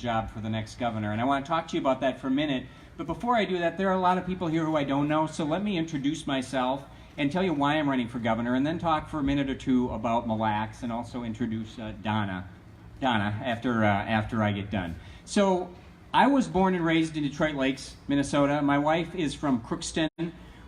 job for the next governor. And I want to talk to you about that for a minute. But before I do that, there are a lot of people here who I don't know, so let me introduce myself and tell you why I'm running for governor, and then talk for a minute or two about Mille, and also introduce Donna after I get done. So I was born and raised in Detroit Lakes, Minnesota. My wife is from Crookston.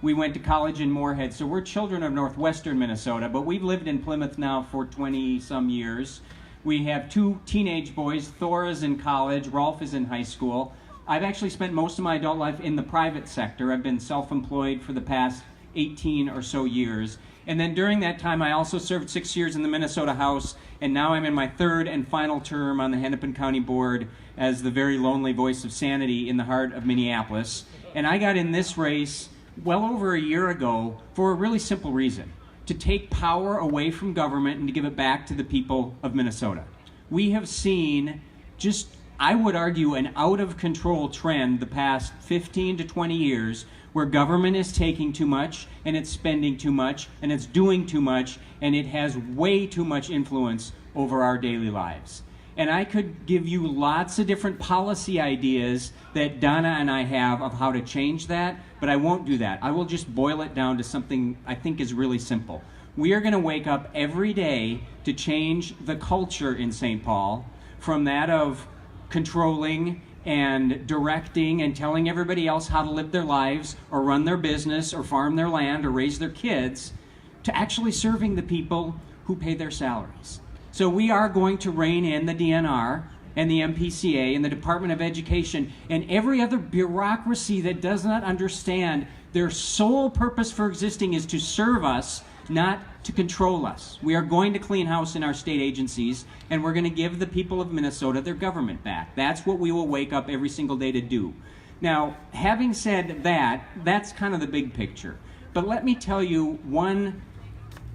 We went to college in Moorhead, so we're children of northwestern Minnesota, but we've lived in Plymouth now for 20-some years. We have two teenage boys. Thor is in college, Rolf is in high school. I've actually spent most of my adult life in the private sector. I've been self-employed for the past 18 or so years. And then during that time, I also served 6 years in the Minnesota House, and now I'm in my third and final term on the Hennepin County Board as the very lonely voice of sanity in the heart of Minneapolis. And I got in this race well over a year ago for a really simple reason: to take power away from government and to give it back to the people of Minnesota. We have seen just, I would argue, an out-of-control trend the past 15 to 20 years where government is taking too much, and it's spending too much, and it's doing too much, and it has way too much influence over our daily lives. And I could give you lots of different policy ideas that Donna and I have of how to change that, but I won't do that. I will just boil it down to something I think is really simple. We are going to wake up every day to change the culture in St. Paul from that of controlling and directing and telling everybody else how to live their lives or run their business or farm their land or raise their kids, to actually serving the people who pay their salaries. So we are going to rein in the DNR and the MPCA and the Department of Education and every other bureaucracy that does not understand their sole purpose for existing is to serve us, not to control us. We are going to clean house in our state agencies, and we're going to give the people of Minnesota their government back. That's what we will wake up every single day to do. Now, having said that, that's kind of the big picture. But let me tell you one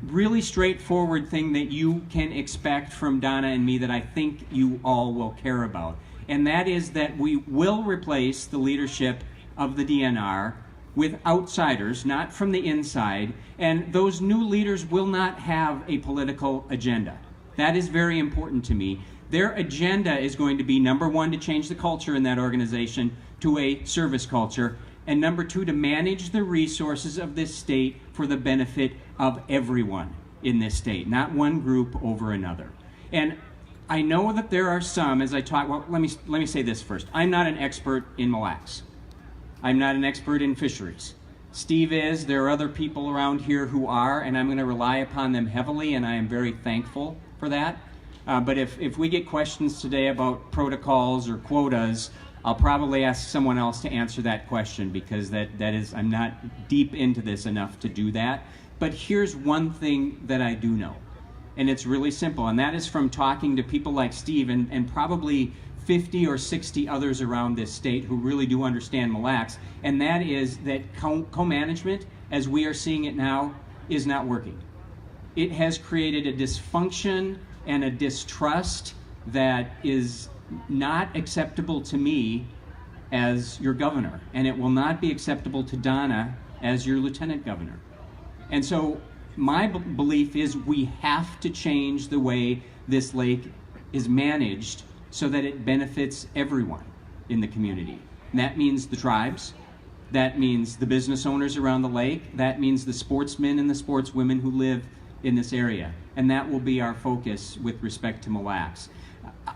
really straightforward thing that you can expect from Donna and me that I think you all will care about. And that is that we will replace the leadership of the DNR with outsiders, not from the inside, and those new leaders will not have a political agenda. That is very important to me. Their agenda is going to be, number one, to change the culture in that organization to a service culture, and number two, to manage the resources of this state for the benefit of everyone in this state, not one group over another. And I know that there are some, as I talk, well, let me say this first. I'm not an expert in Mille. I'm not an expert in fisheries. Steve is. There are other people around here who are, and I'm going to rely upon them heavily, and I am very thankful for that. But if we get questions today about protocols or quotas, I'll probably ask someone else to answer that question, because that is, I'm not deep into this enough to do that. But here's one thing that I do know, and it's really simple, and that is from talking to people like Steve and probably 50 or 60 others around this state who really do understand Mille, and that is that co-management, as we are seeing it now, is not working. It has created a dysfunction and a distrust that is not acceptable to me as your governor, and it will not be acceptable to Donna as your lieutenant governor. And so my belief is we have to change the way this lake is managed so that it benefits everyone in the community. And that means the tribes, that means the business owners around the lake, that means the sportsmen and the sportswomen who live in this area. And that will be our focus with respect to Mille.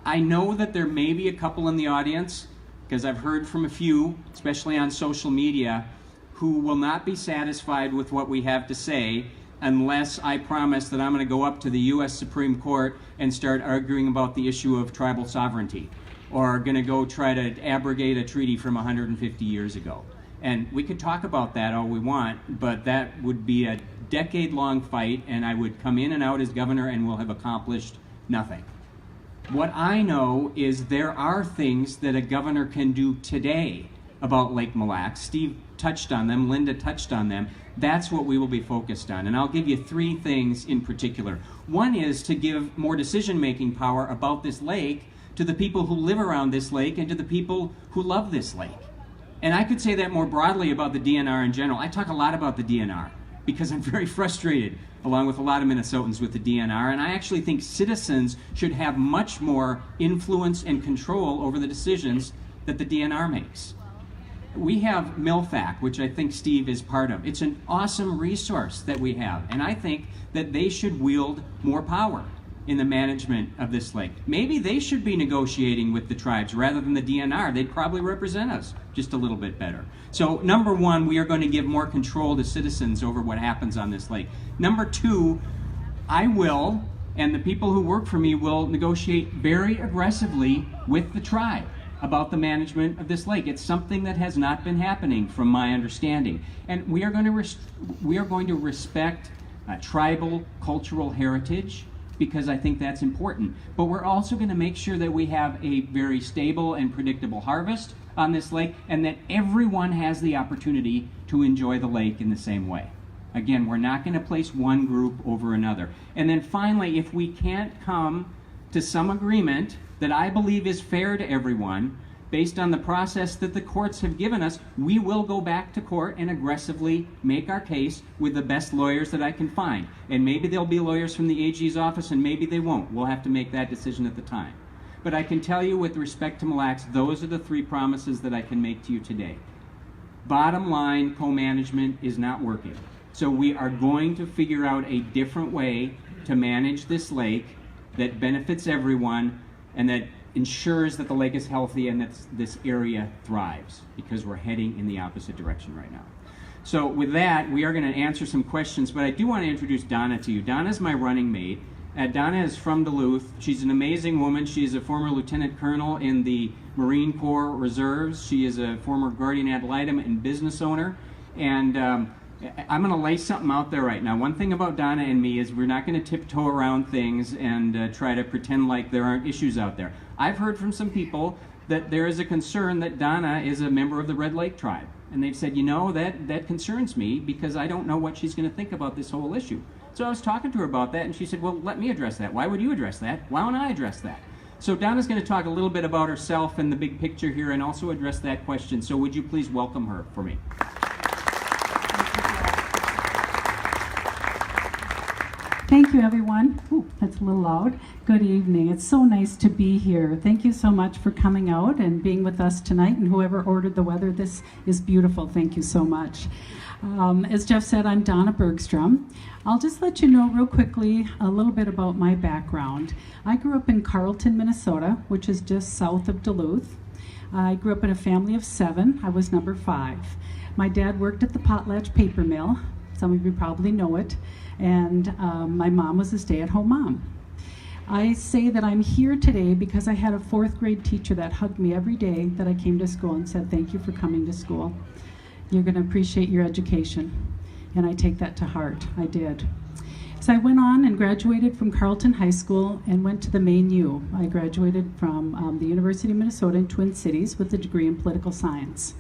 I know that there may be a couple in the audience, because I've heard from a few, especially on social media, who will not be satisfied with what we have to say unless I promise that I'm going to go up to the U.S. Supreme Court and start arguing about the issue of tribal sovereignty, or going to go try to abrogate a treaty from 150 years ago. And we could talk about that all we want, but that would be a decade-long fight, and I would come in and out as governor and we'll have accomplished nothing. What I know is there are things that a governor can do today about Lake Mille. Steve touched on them, Linda touched on them. That's what we will be focused on. And I'll give you three things in particular. One is to give more decision-making power about this lake to the people who live around this lake and to the people who love this lake. And I could say that more broadly about the DNR in general. I talk a lot about the DNR. because I'm very frustrated, along with a lot of Minnesotans, with the DNR, and I actually think citizens should have much more influence and control over the decisions that the DNR makes. We have MILFAC, which I think Steve is part of. It's an awesome resource that we have, and I think that they should wield more power in the management of this lake. Maybe they should be negotiating with the tribes rather than the DNR. They'd probably represent us just a little bit better. So number one, we are going to give more control to citizens over what happens on this lake. Number two, I will, and the people who work for me will negotiate very aggressively with the tribe about the management of this lake. It's something that has not been happening from my understanding. And we are going to respect tribal cultural heritage, because I think that's important. But we're also going to make sure that we have a very stable and predictable harvest on this lake, and that everyone has the opportunity to enjoy the lake in the same way. Again, we're not going to place one group over another. And then finally, if we can't come to some agreement that I believe is fair to everyone, based on the process that the courts have given us, we will go back to court and aggressively make our case with the best lawyers that I can find. And maybe there'll be lawyers from the AG's office, and maybe they won't. We'll have to make that decision at the time. But I can tell you, with respect to Mille Lacs, those are the three promises that I can make to you today. Bottom line, co-management is not working. So we are going to figure out a different way to manage this lake that benefits everyone and that ensures that the lake is healthy and that this area thrives, because we're heading in the opposite direction right now. So with that, we are going to answer some questions, but I do want to introduce Donna to you. Donna's my running mate. Donna is from Duluth. She's an amazing woman. She's a former lieutenant colonel in the Marine Corps Reserves. She is a former guardian ad litem and business owner. And I'm going to lay something out there right now. One thing about Donna and me is we're not going to tiptoe around things and try to pretend like there aren't issues out there. I've heard from some people that there is a concern that Donna is a member of the Red Lake tribe. And they've said, you know, that concerns me because I don't know what she's going to think about this whole issue. So I was talking to her about that, and she said, well, let me address that. Why would you address that? Why don't I address that? So Donna's going to talk a little bit about herself and the big picture here and also address that question. So would you please welcome her for me? Thank you, everyone. Ooh, that's a little loud. Good evening. It's so nice to be here. Thank you so much for coming out and being with us tonight. And whoever ordered the weather, this is beautiful. Thank you so much. As Jeff said, I'm Donna Bergstrom. I'll just let you know real quickly a little bit about my background. I grew up in Carlton, Minnesota, which is just south of Duluth. I grew up in a family of 7. I was number 5. My dad worked at the Potlatch paper mill. Some of you probably know it. And my mom was a stay-at-home mom. I say that I'm here today because I had a 4th grade teacher that hugged me every day that I came to school and said, thank you for coming to school. You're going to appreciate your education. And I take that to heart. I did. So I went on and graduated from Carleton High School and went to the Maine U. I graduated from the University of Minnesota in Twin Cities with a degree in political science.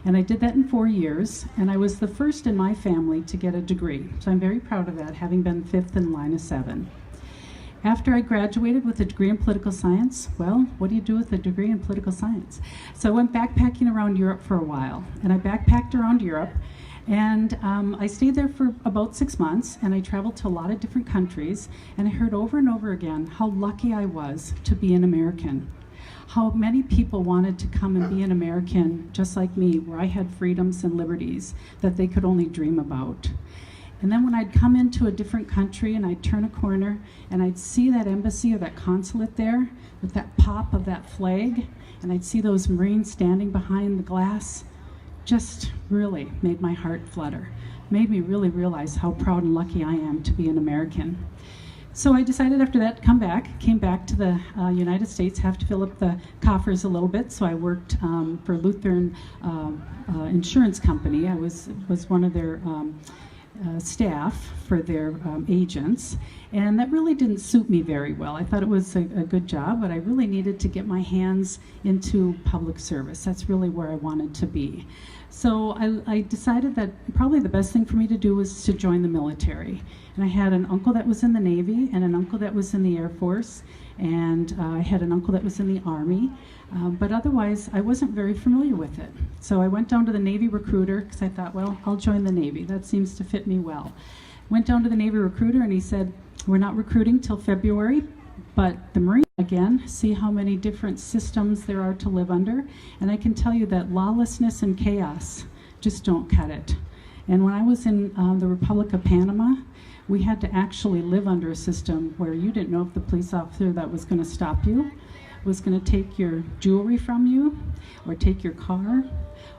And I did that in 4 years, and I was the first in my family to get a degree. So I'm very proud of that, having been 5th in line of 7. After I graduated with a degree in political science, well, what do you do with a degree in political science? So I went backpacking around Europe for a while, and I backpacked around Europe, and I stayed there for about 6 months, and I traveled to a lot of different countries, and I heard over and over again how lucky I was to be an American. How many people wanted to come and be an American just like me, where I had freedoms and liberties that they could only dream about. And then when I'd come into a different country and I'd turn a corner and I'd see that embassy or that consulate there with that pop of that flag, and I'd see those Marines standing behind the glass, just really made my heart flutter. Made me really realize how proud and lucky I am to be an American. So I decided after that to came back to the United States, have to fill up the coffers a little bit. So I worked for Lutheran Insurance Company. I was one of their staff for their agents. And that really didn't suit me very well. I thought it was a good job, but I really needed to get my hands into public service. That's really where I wanted to be. So I decided that probably the best thing for me to do was to join the military. And I had an uncle that was in the Navy and an uncle that was in the Air Force, and I had an uncle that was in the Army, but otherwise I wasn't very familiar with it. So I went down to the Navy recruiter because I thought, well, I'll join the Navy. That seems to fit me well. Went down to the Navy recruiter and he said, we're not recruiting till February, but the Marine, again, see how many different systems there are to live under. And I can tell you that lawlessness and chaos just don't cut it. And when I was in the Republic of Panama, we had to actually live under a system where you didn't know if the police officer that was going to stop you was going to take your jewelry from you, or take your car,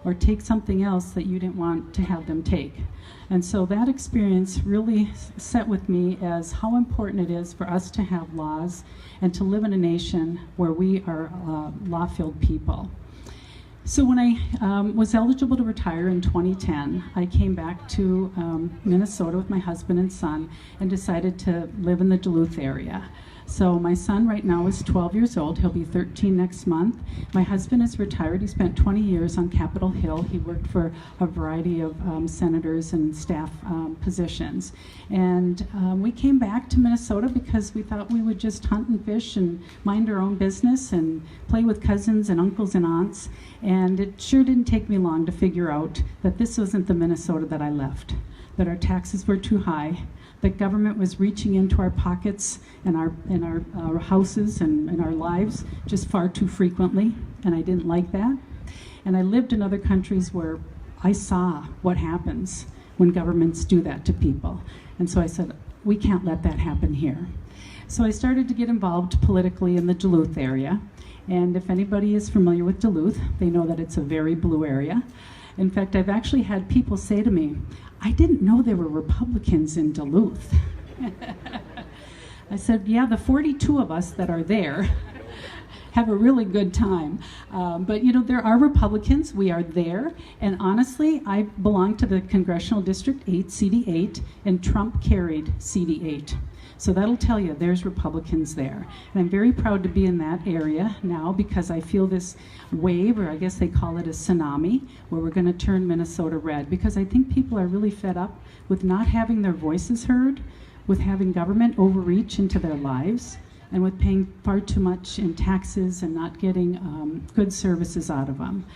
or take something else that you didn't want to have them take. And so that experience really set with me as how important it is for us to have laws and to live in a nation where we are law-filled people. So when I was eligible to retire in 2010, I came back to Minnesota with my husband and son and decided to live in the Duluth area. So my son right now is 12 years old. He'll be 13 next month. My husband is retired. He spent 20 years on Capitol Hill. He worked for a variety of senators and staff positions. And we came back to Minnesota because we thought we would just hunt and fish and mind our own business and play with cousins and uncles and aunts. And it sure didn't take me long to figure out that this wasn't the Minnesota that I left, that our taxes were too high, that government was reaching into our pockets and our houses and our lives just far too frequently, and I didn't like that. And I lived in other countries where I saw what happens when governments do that to people. And so I said, we can't let that happen here. So I started to get involved politically in the Duluth area. And if anybody is familiar with Duluth, they know that it's a very blue area. In fact, I've actually had people say to me, I didn't know there were Republicans in Duluth. I said, yeah, the 42 of us that are there have a really good time. But you know, there are Republicans, we are there, and honestly, I belong to the Congressional District 8, CD8, and Trump carried CD8. So that'll tell you there's Republicans there. And I'm very proud to be in that area now because I feel this wave, or I guess they call it a tsunami, where we're going to turn Minnesota red, because I think people are really fed up with not having their voices heard, with having government overreach into their lives, and with paying far too much in taxes and not getting good services out of them.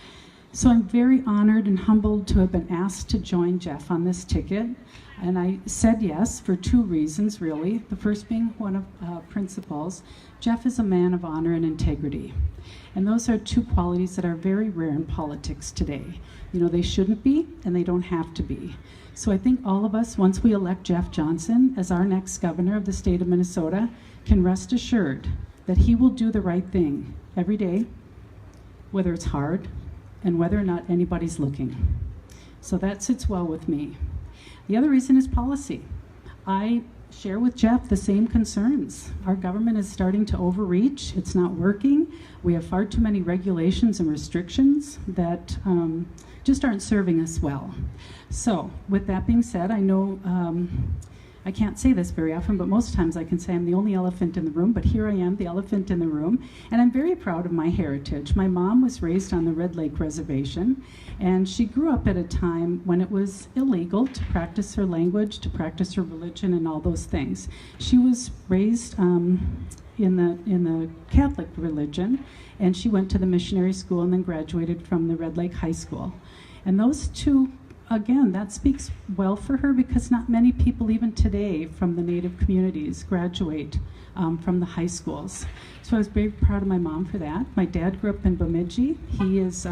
So I'm very honored and humbled to have been asked to join Jeff on this ticket. And I said yes for two reasons, really. The first being one of principles. Jeff is a man of honor and integrity. And those are two qualities that are very rare in politics today. You know, they shouldn't be, and they don't have to be. So I think all of us, once we elect Jeff Johnson as our next governor of the state of Minnesota, can rest assured that he will do the right thing every day, whether it's hard, and whether or not anybody's looking. So that sits well with me. The other reason is policy. I share with Jeff the same concerns. Our government is starting to overreach. It's not working. We have far too many regulations and restrictions that just aren't serving us well. So with that being said, I know I can't say this very often, but most times I can say I'm the only elephant in the room, but here I am, the elephant in the room, and I'm very proud of my heritage. My mom was raised on the Red Lake Reservation, and she grew up at a time when it was illegal to practice her language, to practice her religion, and all those things. She was raised in the Catholic religion, and she went to the missionary school and then graduated from the Red Lake High School. And those two, again, that speaks well for her because not many people even today from the Native communities graduate from the high schools. So I was very proud of my mom for that. My dad grew up in Bemidji. He is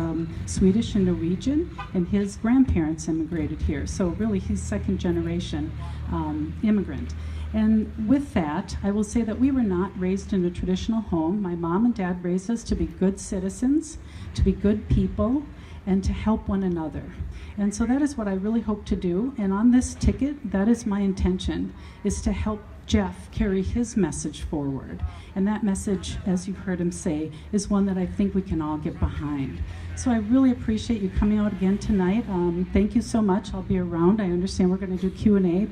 Swedish and Norwegian, and his grandparents immigrated here. So really he's second generation immigrant. And with that, I will say that we were not raised in a traditional home. My mom and dad raised us to be good citizens, to be good people, and to help one another. And so that is what I really hope to do. And on this ticket, that is my intention, is to help Jeff carry his message forward. And that message, as you've heard him say, is one that I think we can all get behind. So I really appreciate you coming out again tonight. Thank you so much. I'll be around. I understand we're going to do Q&A.